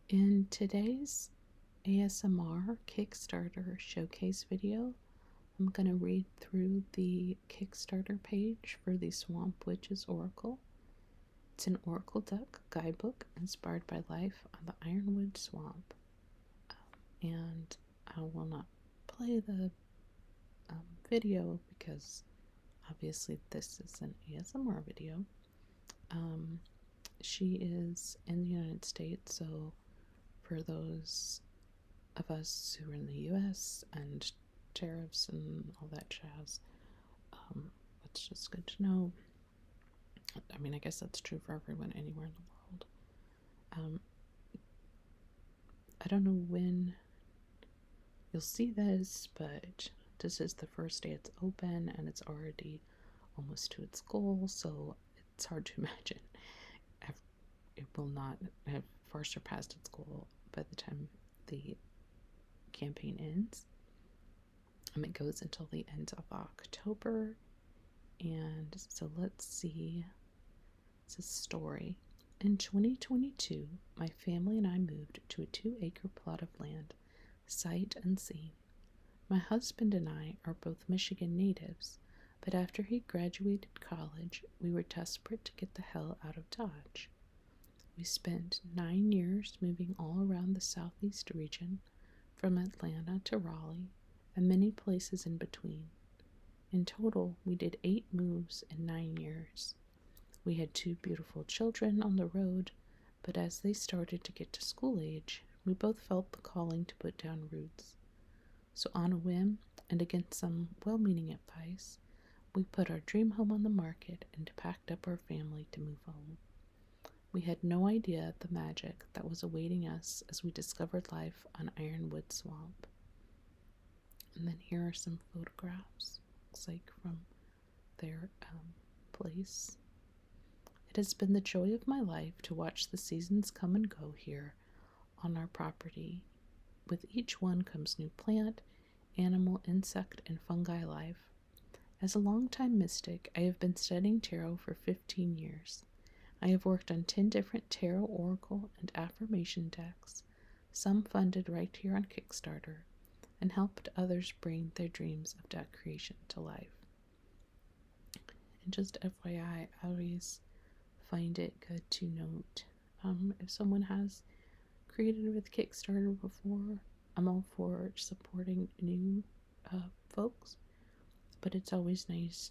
In today's ASMR Kickstarter showcase video, I'm going to read through the Kickstarter page for the Swamp Witch's Oracle. It's an Oracle deck guidebook inspired by life on the Ironwood Swamp. And I will not play the video because obviously this is an ASMR video. She is in the United States, so for those of us who are in the US and tariffs and all that jazz, it's just good to know. I mean, I guess that's true for everyone anywhere in the world. I don't know when you'll see this, but this is the first day it's open and it's already almost to its goal, so it's hard to imagine it will not have far surpassed its goal by the time the campaign ends. It goes until the end of October. And so let's see. It's a story. In 2022, my family and I moved to a 2-acre plot of land, sight unseen. My husband and I are both Michigan natives, but after he graduated college, we were desperate to get the hell out of Dodge. We spent 9 years moving all around the southeast region, from Atlanta to Raleigh, and many places in between. In total, we did 8 moves in 9 years. We had 2 beautiful children on the road, but as they started to get to school age, we both felt the calling to put down roots. So on a whim, and against some well-meaning advice, we put our dream home on the market and packed up our family to move home. We had no idea the magic that was awaiting us as we discovered life on Ironwood Swamp. And then here are some photographs, looks like from their place. It has been the joy of my life to watch the seasons come and go here on our property. With each one comes new plant, animal, insect, and fungi life. As a longtime mystic, I have been studying tarot for 15 years. I have worked on 10 different tarot, oracle, and affirmation decks, some funded right here on Kickstarter, and helped others bring their dreams of deck creation to life. And just FYI, I always find it good to note if someone has created with Kickstarter before. I'm all for supporting new folks, but it's always nice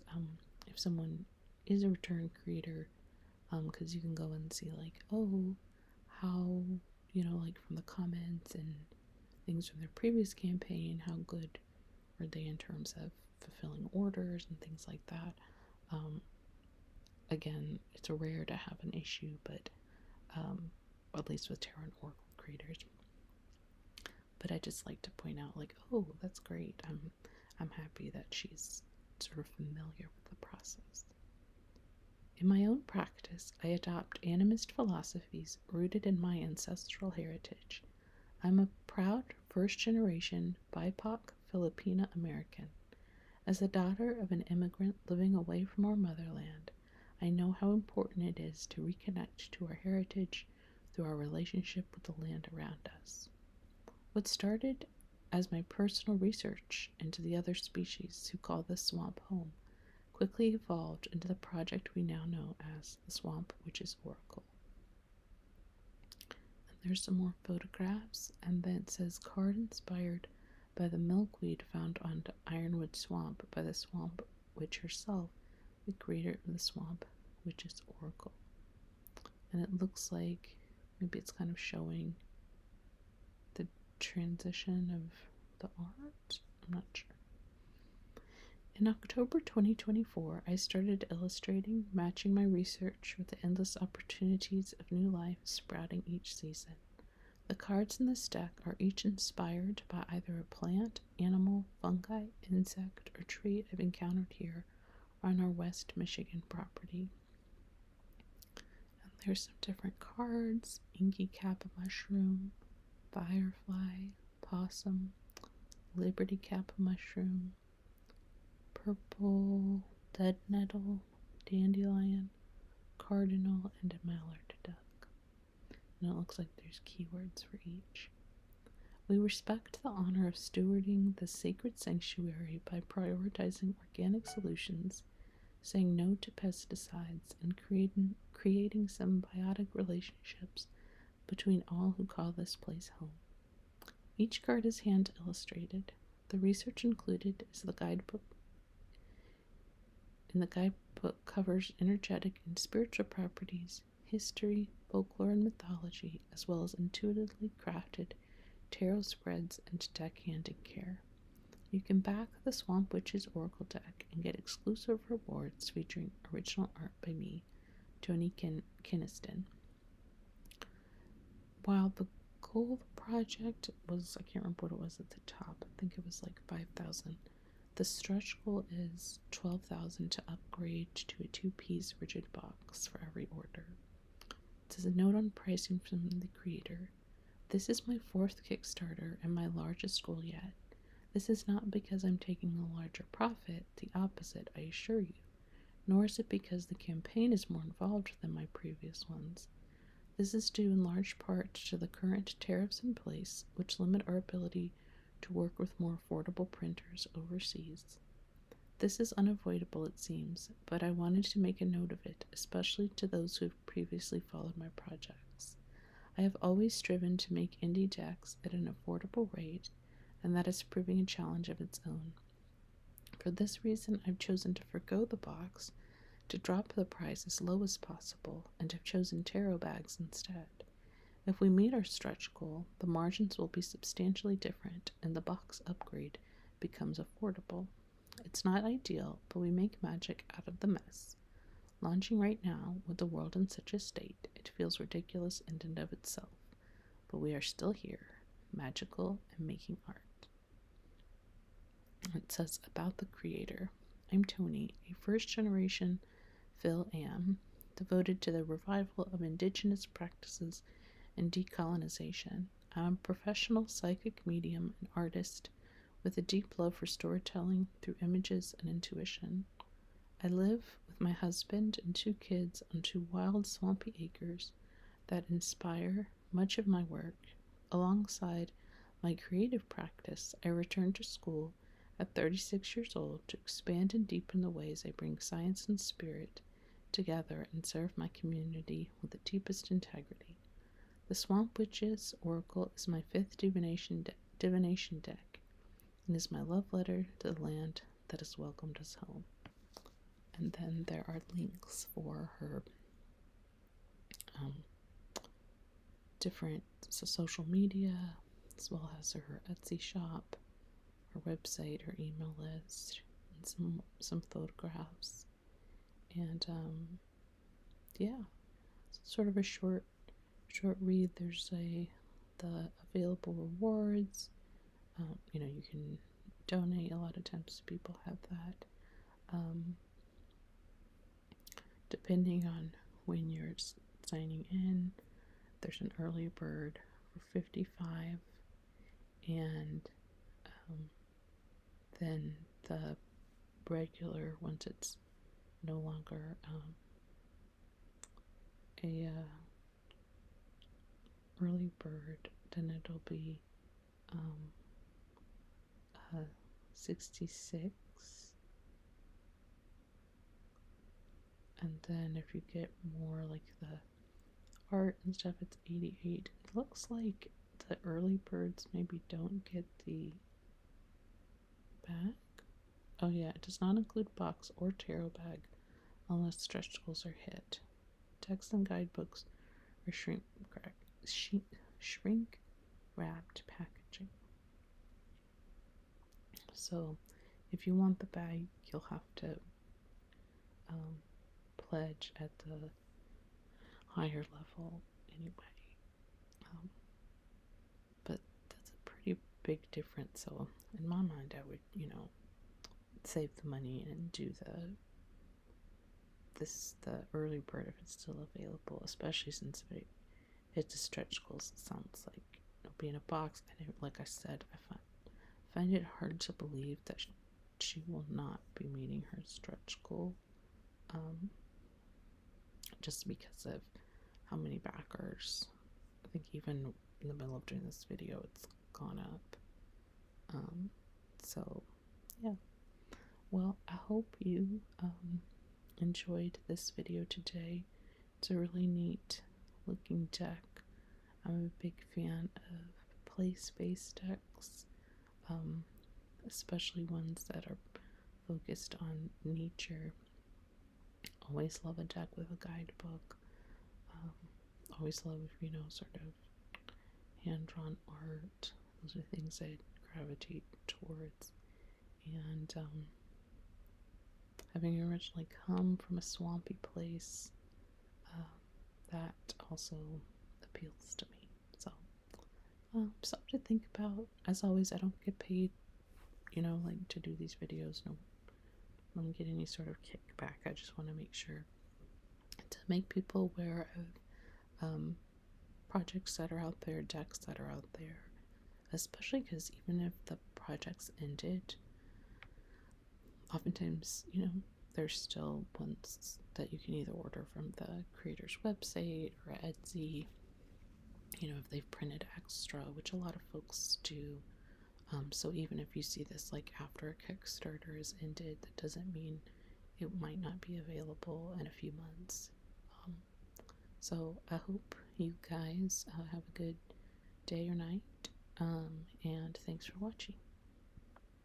if someone is a return creator, because you can go and see like, oh, how, like from the comments and things from their previous campaign, how good are they in terms of fulfilling orders and things like that. Again, it's rare to have an issue, but at least with tarot and oracle creators. But I just like to point out, like, oh, that's great. I'm happy that she's sort of familiar with the process. In my own practice, I adopt animist philosophies rooted in my ancestral heritage. I'm a proud first-generation BIPOC Filipina American. As the daughter of an immigrant living away from our motherland, I know how important it is to reconnect to our heritage through our relationship with the land around us. What started as my personal research into the other species who call the swamp home quickly evolved into the project we now know as the Swamp Witch's Oracle. And there's some more photographs, and then it says, card inspired by the milkweed found on Ironwood Swamp by the Swamp Witch herself, the creator of the Swamp Witch's Oracle. And it looks like maybe it's kind of showing the transition of the art. I'm not sure. In October 2024, I started illustrating, matching my research with the endless opportunities of new life sprouting each season. The cards in this deck are each inspired by either a plant, animal, fungi, insect, or tree I've encountered here on our West Michigan property. And there's some different cards: inky cap mushroom, firefly, possum, liberty cap mushroom, purple, dead nettle, dandelion, cardinal, and a mallard duck. and it looks like there's keywords for each. We respect the honor of stewarding the sacred sanctuary by prioritizing organic solutions, saying no to pesticides, and creating symbiotic relationships between all who call this place home. Each card is hand illustrated. The research included is the guidebook. In the guidebook covers energetic and spiritual properties, history, folklore, and mythology, as well as intuitively crafted tarot spreads and deck handing care. You can back the Swamp Witches Oracle deck and get exclusive rewards featuring original art by me, Toni Keniston. While the goal of the project was, I can't remember what it was at the top, I think it was like 5,000. The stretch goal is 12,000 to upgrade to a 2-piece rigid box for every order. It says a note on pricing from the creator. This is my 4th Kickstarter and my largest goal yet. This is not because I'm taking a larger profit, the opposite, I assure you. Nor is it because the campaign is more involved than my previous ones. This is due in large part to the current tariffs in place, which limit our ability to work with more affordable printers overseas. This is unavoidable, it seems, but I wanted to make a note of it, especially to those who have previously followed my projects. I have always striven to make indie decks at an affordable rate, and that is proving a challenge of its own. For this reason, I've chosen to forgo the box, to drop the price as low as possible, and have chosen tarot bags instead. If we meet our stretch goal, the margins will be substantially different, and the box upgrade becomes affordable. It's not ideal, but we make magic out of the mess. Launching right now, with the world in such a state, it feels ridiculous in and of itself. But we are still here, magical and making art. It says about the creator. I'm Toni, a first-generation Phil Am, devoted to the revival of indigenous practices and decolonization. I'm a professional psychic medium and artist with a deep love for storytelling through images and intuition. I live with my husband and 2 kids on 2 wild, swampy acres that inspire much of my work. Alongside my creative practice, I returned to school at 36 years old to expand and deepen the ways I bring science and spirit together and serve my community with the deepest integrity. The Swamp Witches Oracle is my 5th divination deck and is my love letter to the land that has welcomed us home. And then there are links for her different social media, as well as her Etsy shop, her website, her email list, and some photographs. And yeah, it's sort of a short read. There's the available rewards. You can donate. A lot of times people have that. Depending on when you're signing in, there's an early bird for $55, and then the regular, once it's no longer a early bird, then it'll be 66, and then if you get more like the art and stuff, it's 88. It looks like the early birds maybe don't get the bag. Oh yeah, it does not include box or tarot bag unless stretch goals are hit. Text and guidebooks are shrink wrapped packaging. So if you want the bag, you'll have to pledge at the higher level anyway. But that's a pretty big difference. So in my mind, I would, save the money and do the early bird if it's still available, especially since if it hits the stretch goals. It sounds like it'll be in a box, and like I said, I find it hard to believe that she will not be meeting her stretch goal, just because of how many backers I think even in the middle of doing this video, it's gone up. So, yeah. Well, I hope you enjoyed this video today. It's a really neat looking deck. I'm a big fan of place-based decks, especially ones that are focused on nature. Always love a deck with a guidebook. Always love, sort of hand-drawn art. Those are things I gravitate towards. And having originally come from a swampy place, that also appeals to me. So, something to think about. As always, I don't get paid, like to do these videos. No, I don't get any sort of kickback. I just want to make sure to make people aware of projects that are out there, decks that are out there. Especially because even if the project's ended, oftentimes, there's still ones that you can either order from the creator's website or Etsy, if they've printed extra, which a lot of folks do. So even if you see this like after a Kickstarter is ended, that doesn't mean it might not be available in a few months. So I hope you guys have a good day or night, and thanks for watching.